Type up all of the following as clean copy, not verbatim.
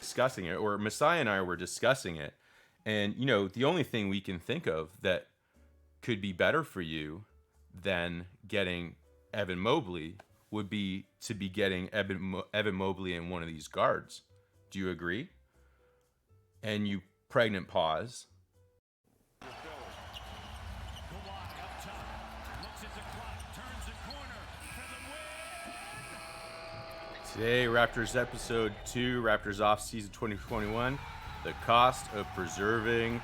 discussing it, or Messiah and I were discussing it, and you know, the only thing we can think of that could be better for you than getting Evan Mobley would be to be getting Evan Mobley in one of these guards. Do you agree? And you pregnant pause. Today, Raptors episode 2, Raptors Offseason 2021, the cost of preserving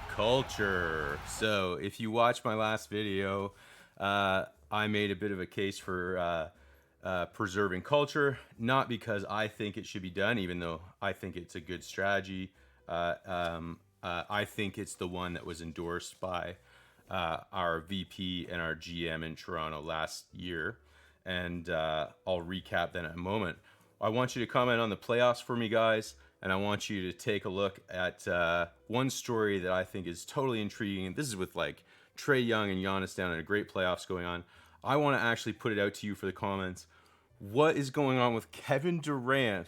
culture. So if you watched my last video, I made a bit of a case for preserving culture, not because I think it should be done, even though I think it's a good strategy. I think it's the one that was endorsed by our VP and our GM in Toronto last year. And I'll recap that in a moment. I want you to comment on the playoffs for me, guys, and I want you to take a look at one story that I think is totally intriguing. This is with like Trae Young and Giannis down in a great playoffs going on. I want to actually put it out to you for the comments. What is going on with Kevin Durant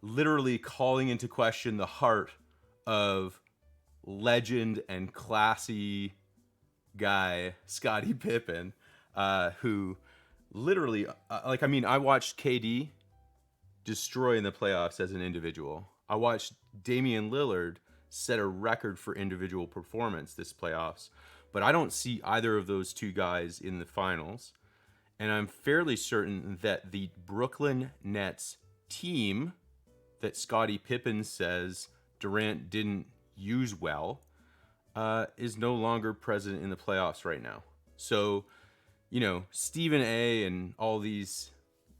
literally calling into question the heart of legend and classy guy Scottie Pippen, who literally, I watched KD destroy in the playoffs as an individual. I watched Damian Lillard set a record for individual performance this playoffs, but I don't see either of those two guys in the finals. And I'm fairly certain that the Brooklyn Nets team that Scottie Pippen says Durant didn't use well is no longer present in the playoffs right now. So, you know, Stephen A and all these,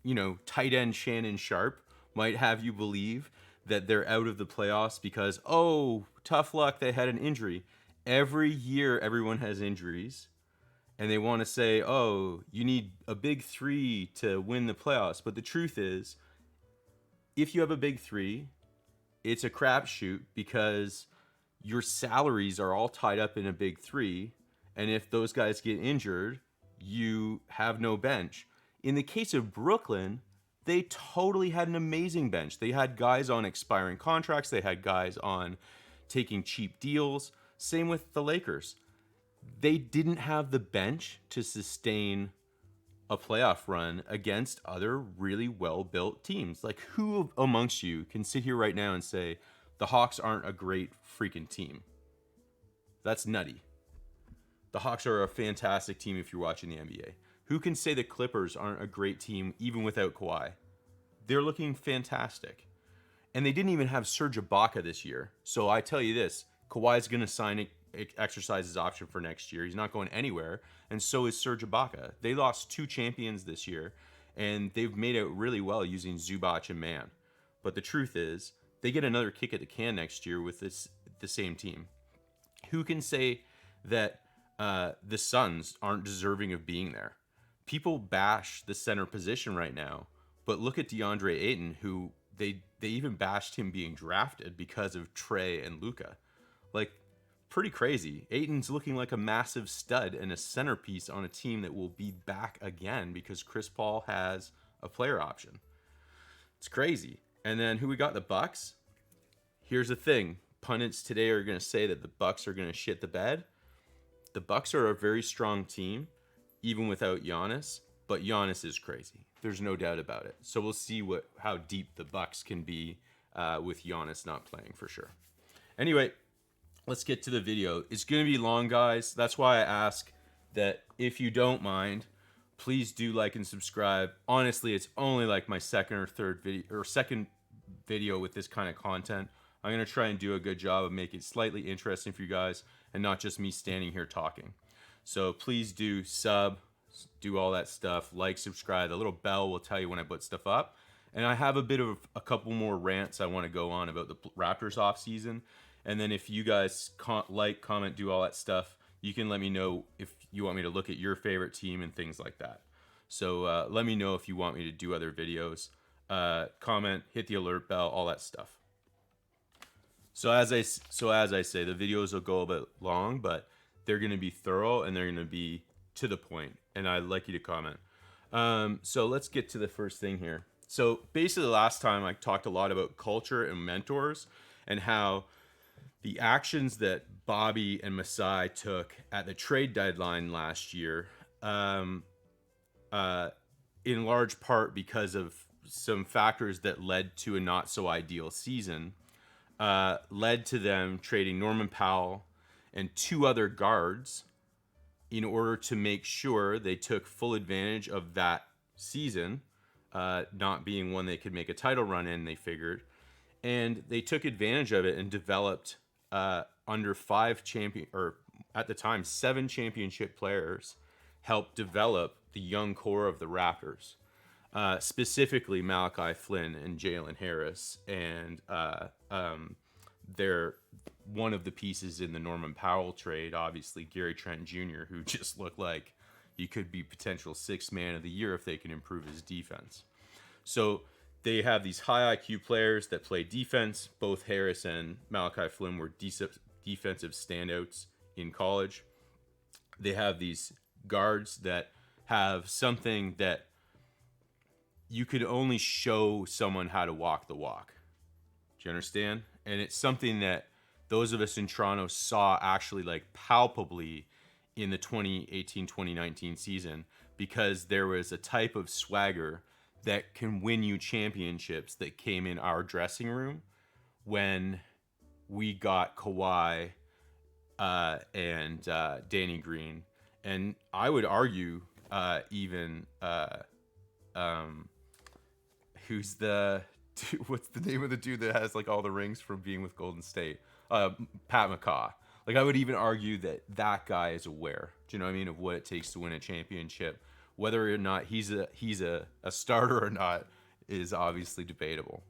you know, tight end Shannon Sharp might have you believe that they're out of the playoffs because, oh, tough luck, they had an injury. Every year, everyone has injuries, and they want to say, oh, you need a big three to win the playoffs. But the truth is, if you have a big three, it's a crapshoot because your salaries are all tied up in a big three, and if those guys get injured, you have no bench. In the case of Brooklyn, they totally had an amazing bench. They had guys on expiring contracts. They had guys on taking cheap deals. Same with the Lakers. They didn't have the bench to sustain a playoff run against other really well-built teams. Like, who amongst you can sit here right now and say the Hawks aren't a great freaking team? That's nutty. The Hawks are a fantastic team if you're watching the NBA. Who can say the Clippers aren't a great team even without Kawhi? They're looking fantastic. And they didn't even have Serge Ibaka this year. So I tell you this, Kawhi's going to exercise his option for next year. He's not going anywhere. And so is Serge Ibaka. They lost 2 champions this year, and they've made it really well using Zubac and Man. But the truth is, they get another kick at the can next year with the same team. Who can say that the Suns aren't deserving of being there? People bash the center position right now, but look at DeAndre Ayton, who they even bashed him being drafted because of Trae and Luka. Like, pretty crazy. Ayton's looking like a massive stud and a centerpiece on a team that will be back again because Chris Paul has a player option. It's crazy. And then who we got? The Bucks. Here's the thing. Pundits today are going to say that the Bucks are going to shit the bed. The Bucks are a very strong team, even without Giannis, but Giannis is crazy. There's no doubt about it. So we'll see how deep the Bucks can be with Giannis not playing for sure. Anyway, let's get to the video. It's going to be long, guys. That's why I ask that if you don't mind, please do like and subscribe. Honestly, it's only like my second video with this kind of content. I'm going to try and do a good job of making it slightly interesting for you guys and not just me standing here talking. So please do sub, do all that stuff, like, subscribe. The little bell will tell you when I put stuff up. And I have a couple more rants I want to go on about the Raptors offseason. And then if you guys like, comment, do all that stuff, you can let me know if you want me to look at your favorite team and things like that. So let me know if you want me to do other videos. Comment, hit the alert bell, all that stuff. So as I say, the videos will go a bit long, but they're going to be thorough and they're going to be to the point. And I'd like you to comment. So let's get to the first thing here. So basically, last time I talked a lot about culture and mentors and how the actions that Bobby and Masai took at the trade deadline last year, um, in large part because of some factors that led to a not so ideal season, led to them trading Norman Powell and two other guards in order to make sure they took full advantage of that season, not being one they could make a title run in, they figured. And they took advantage of it and developed under at the time, 7 championship players helped develop the young core of the Raptors. Specifically Malachi Flynn and Jalen Harris, and they're one of the pieces in the Norman Powell trade. Obviously, Gary Trent Jr., who just looked like he could be potential 6th man of the year if they can improve his defense. So they have these high IQ players that play defense. Both Harris and Malachi Flynn were defensive standouts in college. They have these guards that have something that you could only show someone how to walk the walk. Do you understand? And it's something that those of us in Toronto saw actually like palpably in the 2018-2019 season, because there was a type of swagger that can win you championships that came in our dressing room when we got Kawhi and Danny Green. And I would argue even who's what's the name of the dude that has like all the rings from being with Golden State? Pat McCaw. Like, I would even argue that guy is aware, do you know what I mean, of what it takes to win a championship. Whether or not he's a starter or not is obviously debatable.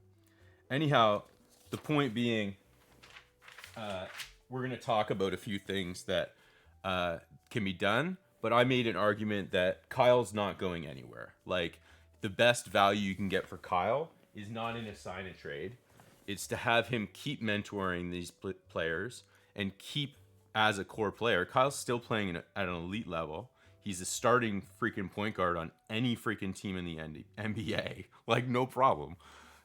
Anyhow, the point being, we're going to talk about a few things that can be done, but I made an argument that Kyle's not going anywhere. Like, the best value you can get for Kyle is not in a sign and trade. It's to have him keep mentoring these players and keep as a core player. Kyle's still playing at an elite level. He's a starting freaking point guard on any freaking team in the NBA. Like, no problem.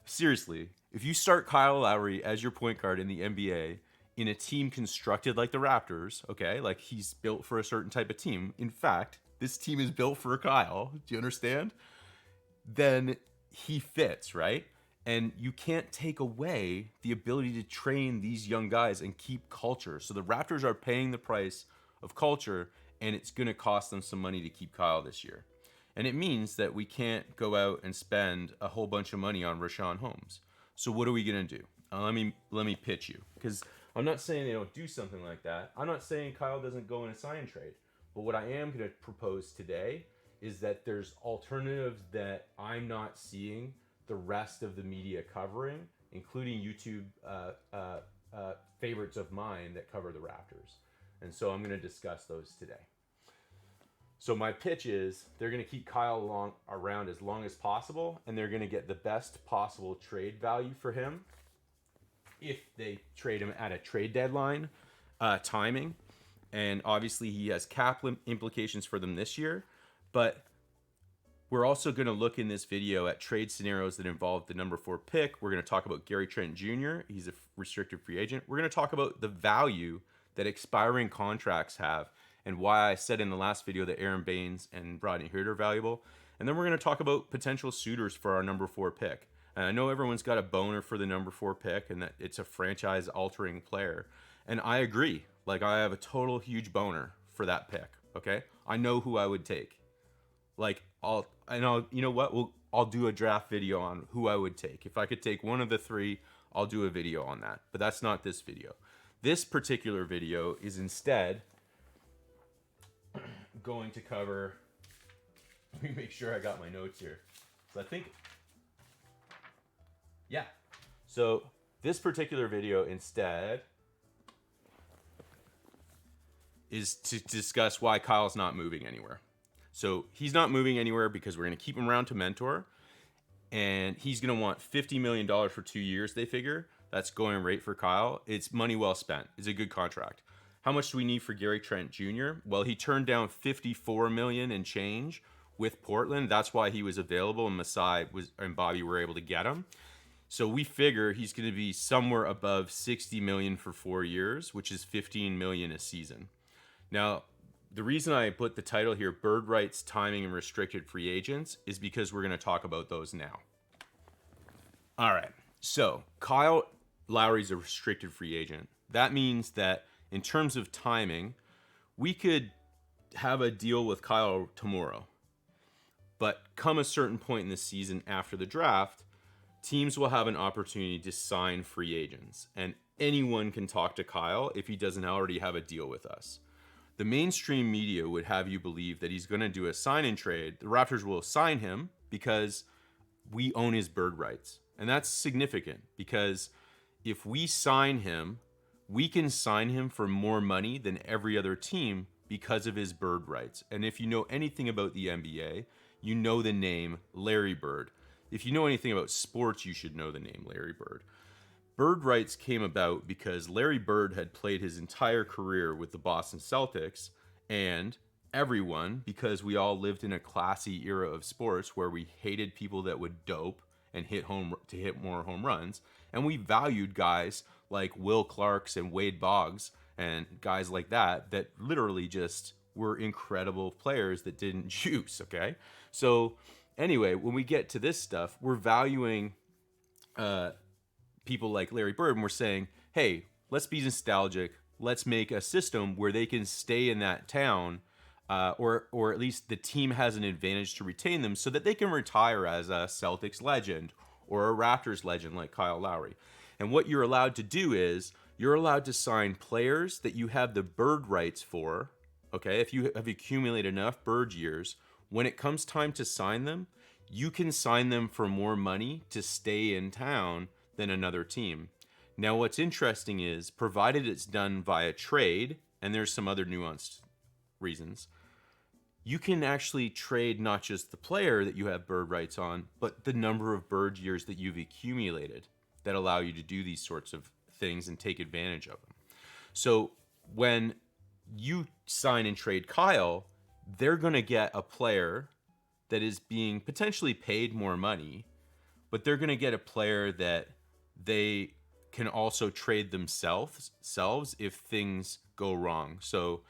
Seriously, if you start Kyle Lowry as your point guard in the NBA in a team constructed like the Raptors, okay, like he's built for a certain type of team. In fact, this team is built for Kyle. Do you understand? Then he fits, right? And you can't take away the ability to train these young guys and keep culture. So the Raptors are paying the price of culture, and it's going to cost them some money to keep Kyle this year. And it means that we can't go out and spend a whole bunch of money on Richaun Holmes. So what are we going to do? Let me pitch you, because I'm not saying they don't do something like that. I'm not saying Kyle doesn't go in a sign and trade. But what I am going to propose today is that there's alternatives that I'm not seeing the rest of the media covering, including YouTube favorites of mine that cover the Raptors. And so I'm going to discuss those today. So my pitch is they're going to keep Kyle around as long as possible, and they're going to get the best possible trade value for him if they trade him at a trade deadline timing. And obviously he has cap implications for them this year, but we're also going to look in this video at trade scenarios that involve the number 4 pick. We're going to talk about Gary Trent Jr. He's a restricted free agent. We're going to talk about the value that expiring contracts have and why I said in the last video that Aaron Baynes and Rodney Hood are valuable. And then we're going to talk about potential suitors for our number 4 pick. And I know everyone's got a boner for the number 4 pick and that it's a franchise-altering player. And I agree. Like, I have a total huge boner for that pick, okay? I know who I would take. Like, you know what? I'll do a draft video on who I would take. If I could take one of the 3, I'll do a video on that. But that's not this video. This particular video is instead going to cover, let me make sure I got my notes here. So I think, yeah. So this particular video instead is to discuss why Kyle's not moving anywhere. So he's not moving anywhere because we're going to keep him around to mentor. And he's going to want $50 million for 2 years, they figure. That's going rate for Kyle. It's money well spent. It's a good contract. How much do we need for Gary Trent Jr.? Well, he turned down $54 million and change with Portland. That's why he was available, and and Bobby were able to get him. So we figure he's going to be somewhere above 60 million for 4 years, which is 15 million a season. Now, the reason I put the title here, Bird Rights, Timing, and Restricted Free Agents, is because we're going to talk about those now. All right. So Kyle Lowry's a restricted free agent. That means that in terms of timing, we could have a deal with Kyle tomorrow. But come a certain point in the season after the draft, teams will have an opportunity to sign free agents, and anyone can talk to Kyle if he doesn't already have a deal with us. The mainstream media would have you believe that he's going to do a sign and trade. The Raptors will sign him because we own his bird rights. And that's significant because if we sign him, we can sign him for more money than every other team because of his bird rights. And if you know anything about the NBA, you know the name Larry Bird. If you know anything about sports, you should know the name Larry Bird. Bird rights came about because Larry Bird had played his entire career with the Boston Celtics, and everyone, because we all lived in a classy era of sports where we hated people that would dope and hit more home runs, and we valued guys like Will Clarks and Wade Boggs and guys like that literally just were incredible players that didn't juice, okay? So anyway, when we get to this stuff, we're valuing people like Larry Bird, and we're saying, hey, let's be nostalgic. Let's make a system where they can stay in that town, or at least the team has an advantage to retain them so that they can retire as a Celtics legend or a Raptors legend like Kyle Lowry. And what you're allowed to do is you're allowed to sign players that you have the bird rights for, okay? If you have accumulated enough bird years, when it comes time to sign them, you can sign them for more money to stay in town than another team. Now, what's interesting is, provided it's done via trade, and there's some other nuanced reasons, you can actually trade not just the player that you have bird rights on, but the number of bird years that you've accumulated that allow you to do these sorts of things and take advantage of them. So when you sign and trade Kyle, they're going to get a player that is being potentially paid more money, but they're going to get a player that they can also trade themselves if things go wrong. So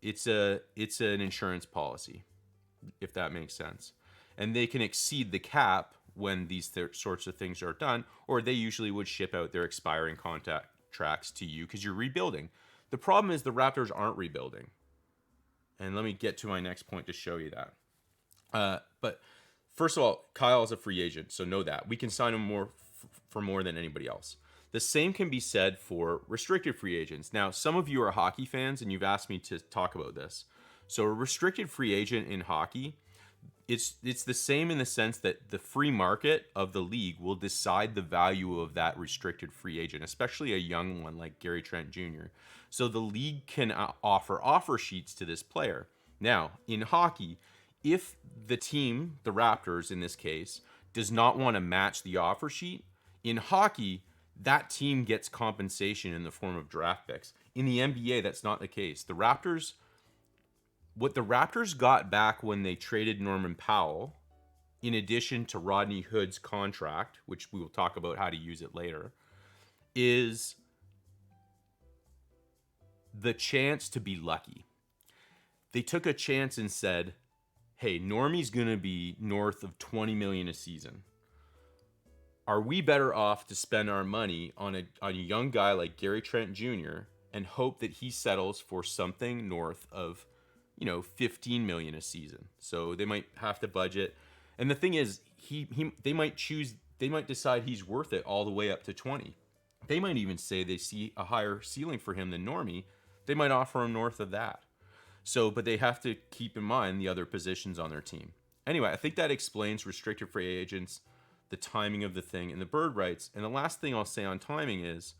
it's an insurance policy, if that makes sense. And they can exceed the cap when these sorts of things are done, or they usually would ship out their expiring contracts to you because you're rebuilding. The problem is the Raptors aren't rebuilding. And let me get to my next point to show you that. But first of all, Kyle is a free agent, so know that. We can sign him for more than anybody else. The same can be said for restricted free agents. Now, some of you are hockey fans, and you've asked me to talk about this. So a restricted free agent in hockey, it's the same in the sense that the free market of the league will decide the value of that restricted free agent, especially a young one like Gary Trent Jr. So the league can offer sheets to this player. Now, in hockey, if the team, the Raptors in this case, does not want to match the offer sheet, in hockey, that team gets compensation in the form of draft picks. In the NBA, that's not the case. What the Raptors got back when they traded Norman Powell, in addition to Rodney Hood's contract, which we will talk about how to use it later, is the chance to be lucky. They took a chance and said, hey, Normie's going to be north of 20 million a season. Are we better off to spend our money on a young guy like Gary Trent Jr. and hope that he settles for something north of 15 million a season? So they might have to budget. And the thing is, they might decide he's worth it all the way up to 20. They might even say they see a higher ceiling for him than Normie. They might offer him north of that. So, but they have to keep in mind the other positions on their team. Anyway, I think that explains restricted free agents, the timing of the thing, and the bird rights. And the last thing I'll say on timing is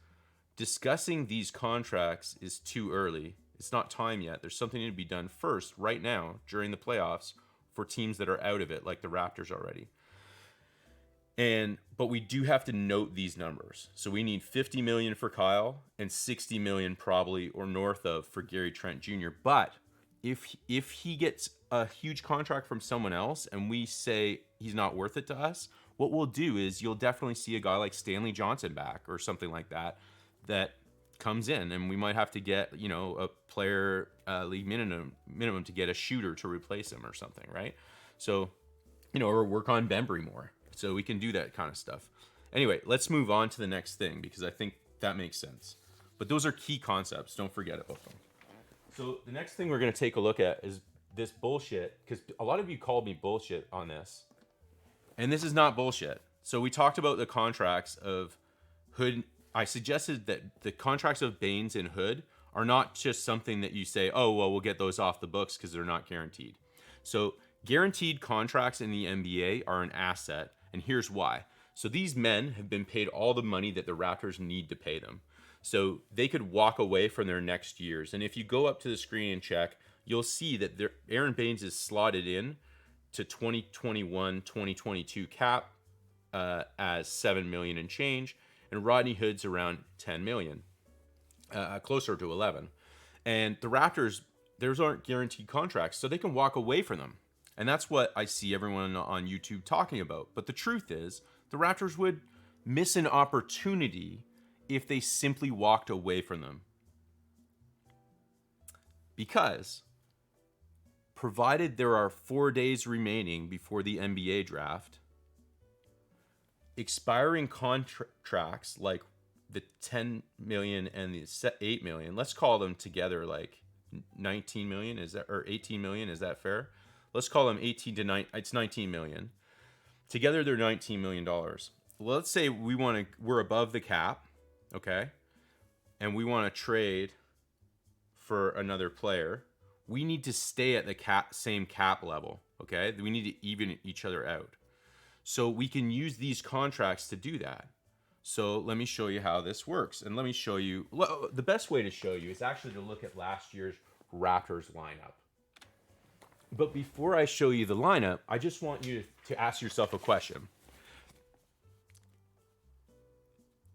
discussing these contracts is too early. It's not time yet. There's something to be done first, right now, during the playoffs, for teams that are out of it, like the Raptors already. But we do have to note these numbers. So we need 50 million for Kyle and 60 million probably or north of for Gary Trent Jr. But if he gets a huge contract from someone else and we say he's not worth it to us, what we'll do is you'll definitely see a guy like Stanley Johnson back or something like that comes in, and we might have to get, a player league minimum to get a shooter to replace him or something, right? So, or work on Bembry more. So we can do that kind of stuff. Anyway, let's move on to the next thing because I think that makes sense. But those are key concepts. Don't forget about them. So the next thing we're going to take a look at is this bullshit, because a lot of you called me bullshit on this. And this is not bullshit. So we talked about the contracts of Hood. I suggested that the contracts of Baynes and Hood are not just something that you say, oh, well, we'll get those off the books because they're not guaranteed. So guaranteed contracts in the NBA are an asset, and here's why. So these men have been paid all the money that the Raptors need to pay them. So they could walk away from their next years. And if you go up to the screen and check, you'll see that Aron Baynes is slotted in to 2021-2022 cap as $7 million and change, and Rodney Hood's around $10 million, closer to 11. And the Raptors, theirs aren't guaranteed contracts, so they can walk away from them. And that's what I see everyone on YouTube talking about. But the truth is, the Raptors would miss an opportunity if they simply walked away from them. Because, provided there are 4 days remaining before the NBA draft, expiring contracts like the 10 million and the 8 million, let's call them together like 19 million, is that, or 18 million, is that fair? Let's call them 18 to 9, it's 19 million. Together they're $19 million. Let's say we're above the cap, okay? And we want to trade for another player. We need to stay at the same cap level, okay? We need to even each other out. So we can use these contracts to do that. So let me show you how this works. And let me show you, the best way to show you is actually to look at last year's Raptors lineup. But before I show you the lineup, I just want you to ask yourself a question.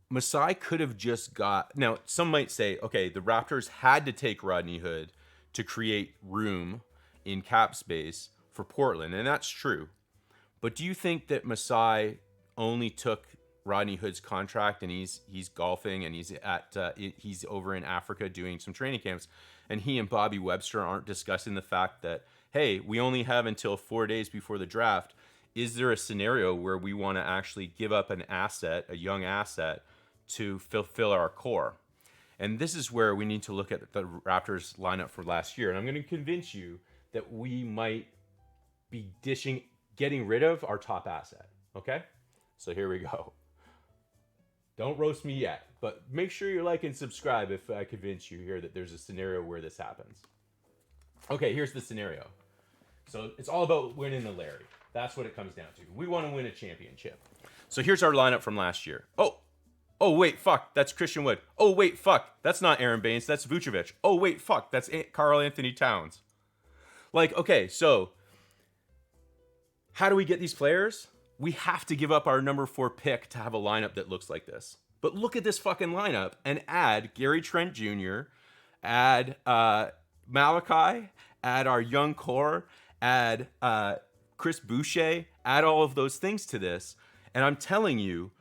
Masai could have just got, now some might say, okay, the Raptors had to take Rodney Hood to create room in cap space for Portland, and that's true. But do you think that Masai only took Rodney Hood's contract and he's golfing and he's over in Africa doing some training camps, and he and Bobby Webster aren't discussing the fact that, hey, we only have until 4 days before the draft. Is there a scenario where we want to actually give up an asset, a young asset, to fulfill our core? And this is where we need to look at the Raptors lineup for last year. And I'm going to convince you that we might be getting rid of our top asset. Okay? So here we go. Don't roast me yet, but make sure you like and subscribe if I convince you here that there's a scenario where this happens. Okay, here's the scenario. So it's all about winning the Larry. That's what it comes down to. We want to win a championship. So here's our lineup from last year. Oh, wait, fuck, that's Christian Wood. Oh, wait, fuck, that's not Aron Baynes, that's Vucevic. Oh, wait, fuck, that's Karl Anthony Towns. Like, okay, so how do we get these players? We have to give up our number 4 pick to have a lineup that looks like this. But look at this fucking lineup and add Gary Trent Jr., add Malachi, add our young core, add Chris Boucher, add all of those things to this. And I'm telling you,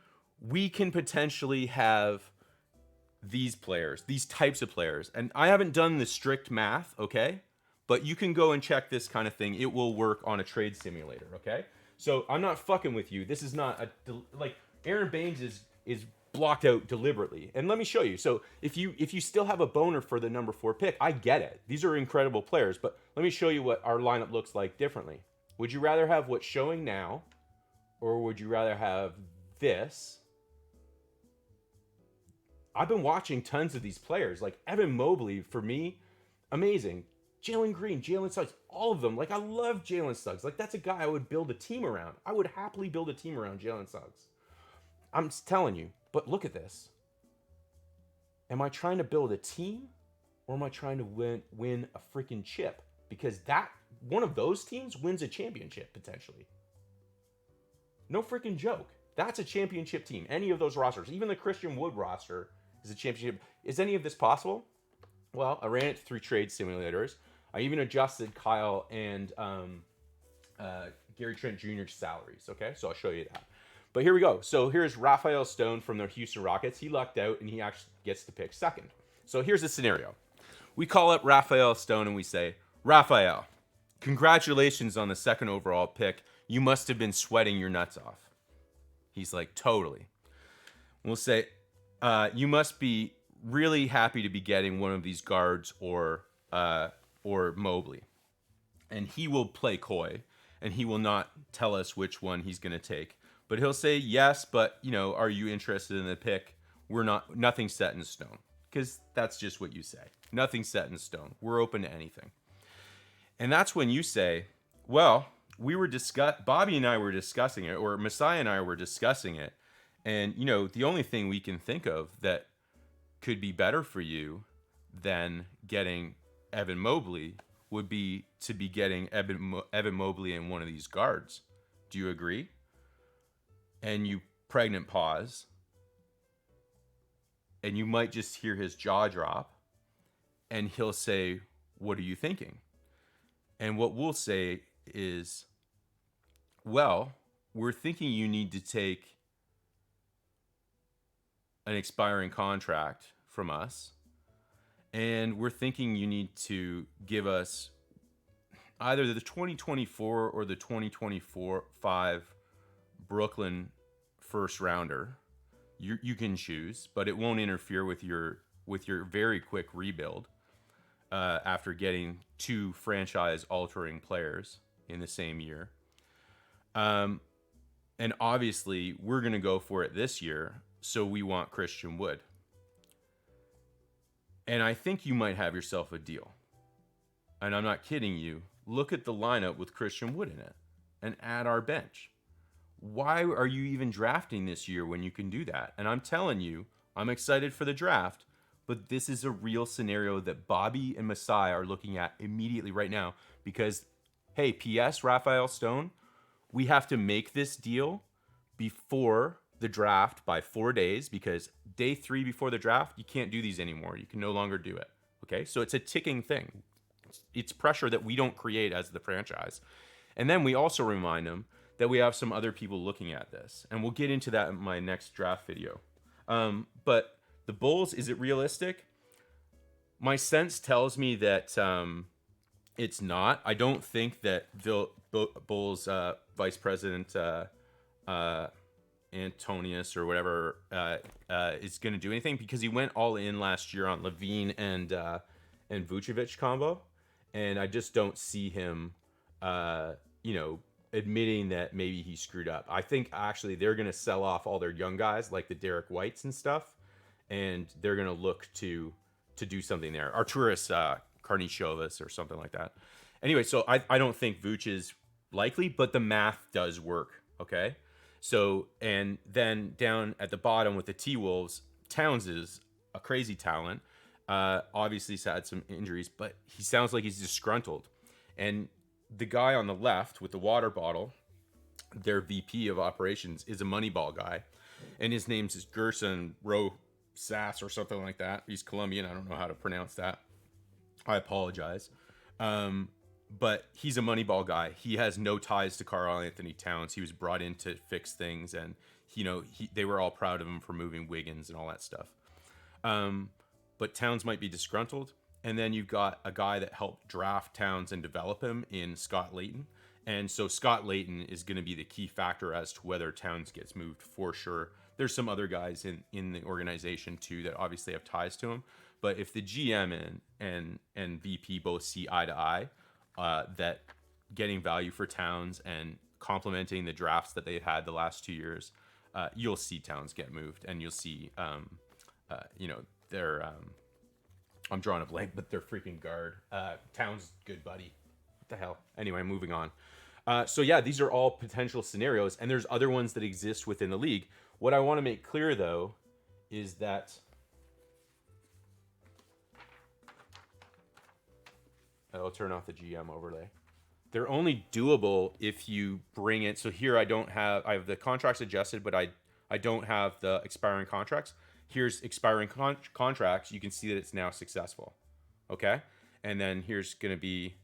we can potentially have these players, these types of players. And I haven't done the strict math, okay? But you can go and check this kind of thing. It will work on a trade simulator, okay? So I'm not fucking with you. This is not like Aron Baynes is blocked out deliberately. And let me show you. So if you still have a boner for the number 4 pick, I get it. These are incredible players, but let me show you what our lineup looks like differently. Would you rather have what's showing now, or would you rather have this? I've been watching tons of these players. Like Evan Mobley, for me, amazing. Jalen Green, Jalen Suggs, all of them. Like, I love Jalen Suggs. Like, that's a guy I would build a team around. I would happily build a team around Jalen Suggs. I'm telling you. But look at this. Am I trying to build a team, or am I trying to win a freaking chip? Because one of those teams wins a championship, potentially. No freaking joke. That's a championship team. Any of those rosters, even the Christian Wood roster, is a championship. Is any of this possible? Well, I ran it through trade simulators. I even adjusted Kyle and Gary Trent Jr.'s salaries. Okay, so I'll show you that. But here we go. So here's Raphael Stone from the Houston Rockets. He lucked out, and he actually gets to pick second. So here's the scenario. We call up Raphael Stone, and we say, Raphael, congratulations on the second overall pick. You must have been sweating your nuts off. He's like, totally. We'll say, you must be really happy to be getting one of these guards or Mobley. And he will play coy, and he will not tell us which one he's going to take. But he'll say, yes, but, are you interested in the pick? Nothing's set in stone. Because that's just what you say. Nothing's set in stone. We're open to anything. And that's when you say, well, Bobby and I were discussing it, or Messiah and I were discussing it. And, the only thing we can think of that could be better for you than getting Evan Mobley would be to be getting Evan Mobley in one of these guards. Do you agree? And you pregnant pause. And you might just hear his jaw drop. And he'll say, what are you thinking? And what we'll say is, well, we're thinking you need to take an expiring contract from us. And we're thinking you need to give us either the 2024 or the 2024-5 Brooklyn first rounder. You can choose, but it won't interfere with your very quick rebuild after getting 2 franchise-altering players in the same year. And obviously, we're going to go for it this year, so we want Christian Wood. And I think you might have yourself a deal. And I'm not kidding you. Look at the lineup with Christian Wood in it and add our bench. Why are you even drafting this year when you can do that? And I'm telling you, I'm excited for the draft, but this is a real scenario that Bobby and Messiah are looking at immediately right now because, hey, P.S., Raphael Stone, we have to make this deal before the draft by 4 days because day 3 before the draft, you can't do these anymore. You can no longer do it. Okay, so it's a ticking thing. It's pressure that we don't create as the franchise. And then we also remind them that we have some other people looking at this. And we'll get into that in my next draft video. But the Bulls, is it realistic? My sense tells me that it's not. I don't think that Bulls vice president Antonius or whatever is going to do anything because he went all in last year on Levine and Vucevic combo. And I just don't see him, admitting that maybe he screwed up. I think actually they're going to sell off all their young guys like the Derek Whites and stuff. And they're going to look to do something there. Arturas Karnišovas or something like that. Anyway, so I don't think Vooch is likely, but the math does work, okay? So, and then down at the bottom with the T-Wolves, Towns is a crazy talent. Obviously he's had some injuries, but he sounds like he's disgruntled. And the guy on the left with the water bottle, their VP of operations, is a Moneyball guy. And his name's Gerson Rosas or something like that. He's Colombian. I don't know how to pronounce that. I apologize. But he's a Moneyball guy. He has no ties to Karl Anthony Towns. He was brought in to fix things. And, they were all proud of him for moving Wiggins and all that stuff. But Towns might be disgruntled. And then you've got a guy that helped draft Towns and develop him in Scott Layton. And so Scott Layton is going to be the key factor as to whether Towns gets moved for sure. There's some other guys in the organization too that obviously have ties to him. But if the GM and VP both see eye to eye, that getting value for Towns and complementing the drafts that they've had the last 2 years, you'll see Towns get moved, and you'll see, their I'm drawing a blank, but their freaking guard, Towns, good buddy. What the hell? Anyway, moving on. So yeah, these are all potential scenarios, and there's other ones that exist within the league. What I want to make clear though is that I'll turn off the GM overlay. They're only doable if you bring it. So here I have the contracts adjusted, but I don't have the expiring contracts. Here's expiring contracts. You can see that it's now successful. Okay. And then here's going to be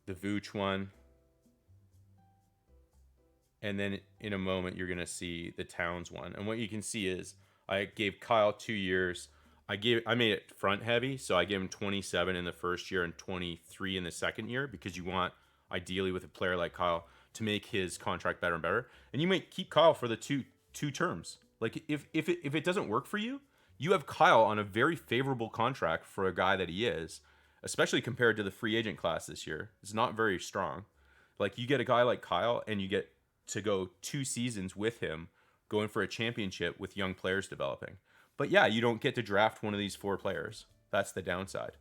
the Vooch one. And then in a moment, you're going to see the Towns one. And what you can see is I gave Kyle 2 years. I made it front heavy. So I gave him 27 in the first year and 23 in the second year, because you want, ideally with a player like Kyle, to make his contract better and better. And you might keep Kyle for the two terms. Like if it doesn't work for you, you have Kyle on a very favorable contract for a guy that he is, especially compared to the free agent class this year. It's not very strong. Like, you get a guy like Kyle and you get to go 2 seasons with him, going for a championship with young players developing. But yeah, you don't get to draft one of these 4 players. That's the downside.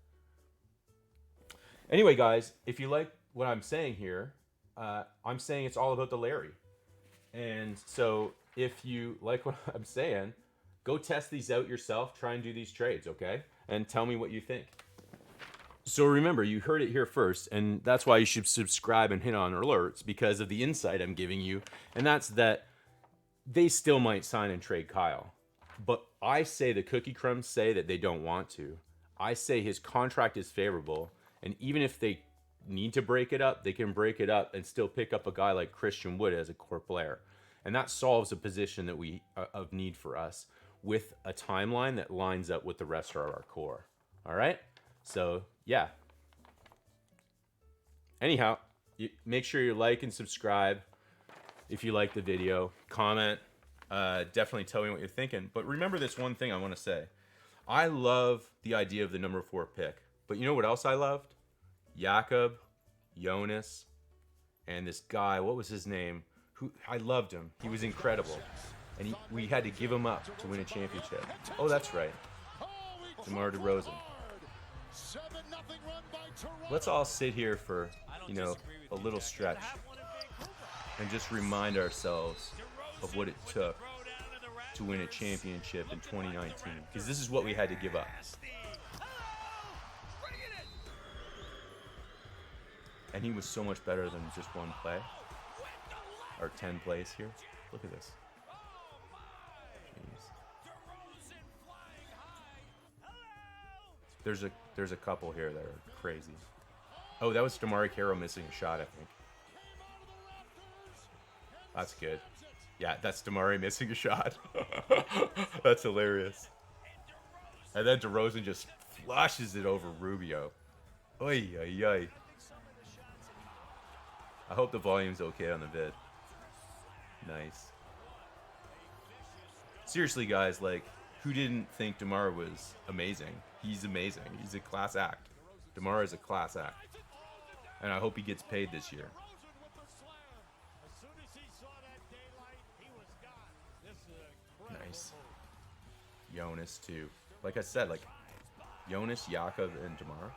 Anyway, guys, if you like what I'm saying here, I'm saying it's all about the Lowry. And so if you like what I'm saying, go test these out yourself. Try and do these trades, okay? And tell me what you think. So remember, you heard it here first, and that's why you should subscribe and hit on alerts, because of the insight I'm giving you, and that's that they still might sign and trade Kyle. But I say the cookie crumbs say that they don't want to. I say his contract is favorable, and even if they need to break it up, they can break it up and still pick up a guy like Christian Wood as a core player. And that solves a position that we of need for us, with a timeline that lines up with the rest of our core. All right? So, yeah. Anyhow, make sure you like and subscribe if you like the video. Comment. Definitely tell me what you're thinking. But remember this one thing I want to say. I love the idea of the number 4 pick. But you know what else I loved? Jakob, Jonas, and this guy, what was his name? Who I loved him. He was incredible. And we had to give him up to win a championship. Oh, that's right. DeMar DeRozan. Let's all sit here for, a little stretch and just remind ourselves of what it took to win a championship in 2019. Because this is what we had to give up. And he was so much better than just one play. Or 10 plays here. Look at this. Jeez. There's a couple here that are crazy. Oh, that was Damari Carroll missing a shot, I think. That's good. Yeah, that's Damari missing a shot. That's hilarious. And then DeRozan just flushes it over Rubio. Oy, oy, oy. I hope the volume's okay on the vid. Nice. Seriously, guys, like, who didn't think DeMar was amazing? He's amazing. He's a class act. DeMar is a class act. And I hope he gets paid this year. Nice. Jonas, too. Like I said, like, Jonas, Jakob, and DeMar,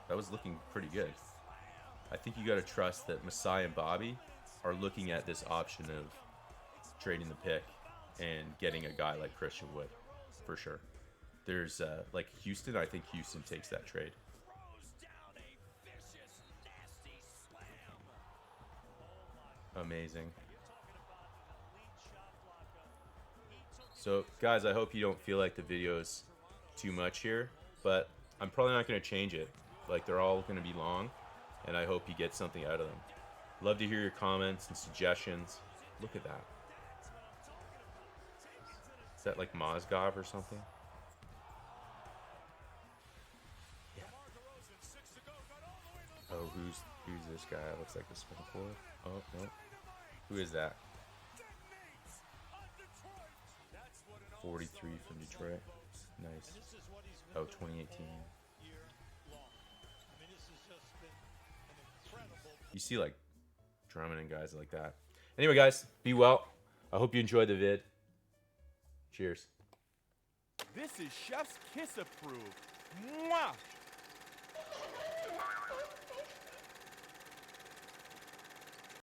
that was looking pretty good. I think you got to trust that Masai and Bobby are looking at this option of trading the pick and getting a guy like Christian Wood, for sure. There's, like, Houston. I think Houston takes that trade. Amazing. So, guys, I hope you don't feel like the video's too much here, but I'm probably not going to change it. Like, they're all going to be long, and I hope you get something out of them. Love to hear your comments and suggestions. Look at that. Is that like Mozgov or something? Yeah. Oh, who's this guy? Looks like the small forward. Oh, no. Who is that? 43 from Detroit. Nice. Oh, 2018. You see, like, Drummond and guys like that. Anyway, guys, be well. I hope you enjoyed the vid. Cheers. This is Chef's Kiss approved. Mwah!